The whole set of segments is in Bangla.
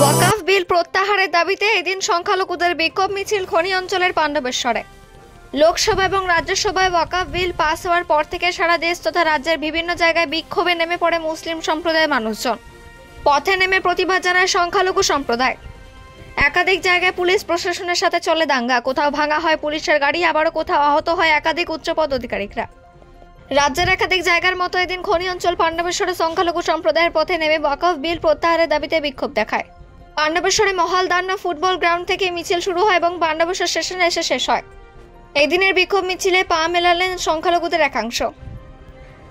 ওয়াকফ বিল প্রত্যাহারের দাবিতে এদিন সংখ্যালঘুদের বিক্ষোভ মিছিল খনি অঞ্চলের পাণ্ডবেশ্বরে। লোকসভা এবং রাজ্যসভায় ওয়াকফ বিল পাস হওয়ার পর থেকে সারা দেশ তথা রাজ্যের বিভিন্ন জায়গায় বিক্ষোভে নেমে পড়ে মুসলিম সম্প্রদায়ের মানুষজন। পথে নেমে প্রতিবাদ জানায় সংখ্যালঘু সম্প্রদায়। একাধিক জায়গায় পুলিশ প্রশাসনের সাথে চলে দাঙ্গা, কোথাও ভাঙা হয় পুলিশের গাড়ি, আবারও কোথাও আহত হয় একাধিক উচ্চপদ অধিকারিকরা। রাজ্যের একাধিক জায়গার মতো এদিন খনি অঞ্চল পাণ্ডবেশ্বরে সংখ্যালঘু সম্প্রদায়ের পথে নেমে ওয়াকফ বিল প্রত্যাহারের দাবিতে বিক্ষোভ দেখায়। পাণ্ডবেশ্বরে মহালদান্না ফুটবল গ্রাউন্ড থেকে মিছিল শুরু হয় এবং পাণ্ডবেশ্বর স্টেশনে এসে শেষ হয়। এই দিনের বিক্ষোভ মিছিলে পা মেলালেন সংখ্যালঘুদের একাংশ।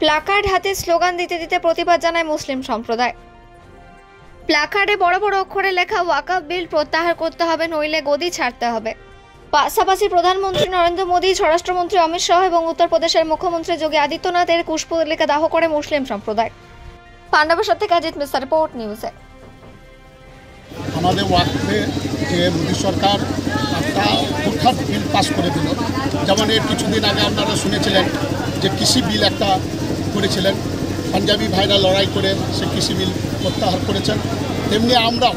প্লাকার্ড হাতে স্লোগান দিতে দিতে প্রতিবাদ জানায় মুসলিম সম্প্রদায়। প্লাকার্ডে বড় বড় অক্ষরে লেখা ওয়াকফ বিল প্রত্যাহার করতে হবে, নইলে গদি ছাড়তে হবে। পাশাপাশি প্রধানমন্ত্রী নরেন্দ্র মোদী, স্বরাষ্ট্রমন্ত্রী অমিত শাহ এবং উত্তরপ্রদেশের মুখ্যমন্ত্রী যোগী আদিত্যনাথের পুষ্পতলিকা দাহ করে মুসলিম সম্প্রদায়। পাণ্ডবেশ্বর থেকে অজিত মিশ্র, রিপোর্ট নিউজে। আমাদের ওয়াকফে যে মোদী সরকার একটা প্রত্যাহার বিল পাস করে দিল, যেমন এর কিছুদিন আগে আপনারা শুনেছিলেন যে কৃষি বিল একটা করেছিলেন, পাঞ্জাবি ভাইরা লড়াই করে সে কৃষি বিল প্রত্যাহার করেছেন। তেমনি আমরাও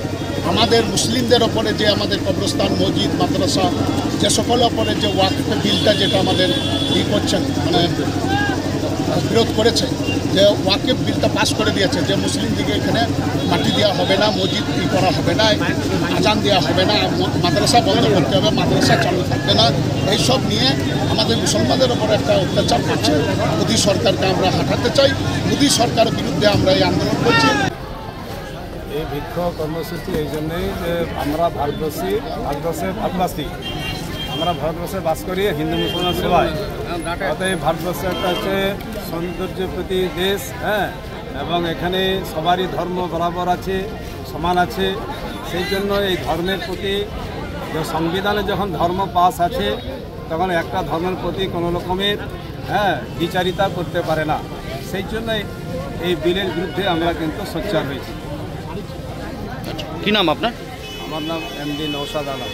আমাদের মুসলিমদের ওপরে যে আমাদের কবরস্থান, মসজিদ, মাদ্রাসা, যে সকলের ওপরে যে ওয়াকফ বিলটা যেটা আমাদের করছেন মানে বিরোধ করেছে, যে ওয়াকফ বিলটা পাস করে দিয়েছে যে মুসলিমদিকে এখানে মাটি দেওয়া হবে না, মসজিদ করা হবে না, আজান দেওয়া হবে না, মাদ্রাসা বন্ধ করতে হবে, মাদ্রাসা চালু থাকবে না, এইসব নিয়ে আমাদের মুসলমানদের ওপরে একটা অত্যাচার করছে। মোদী সরকারকে আমরা হটাতে চাই। মোদী সরকারের বিরুদ্ধে আমরা এই আন্দোলন করছি। এই বিক্ষোভ কর্মসূচি এই জন্যই যে আমরা ভারতবাসী আমরা ভারতবর্ষে বাস করি, হিন্দু মুসলমান সবাই। অতএব ভারতবর্ষ একটা হচ্ছে সৌন্দর্যের প্রতি দেশ, এবং এখানে সবারই ধর্ম বরাবর আছে, সমান আছে। সেই জন্য এই ধর্মের প্রতি সংবিধানে যখন ধর্ম পাস আছে, তখন একটা ধর্মের প্রতি কোনো রকমের বিচারিতা করতে পারে না। সেই জন্য এই বিলের বিরুদ্ধে আমরা কিন্তু সোচ্চার হয়েছি। কি নাম আপনার? আমার নাম MD নওশাদ আলম।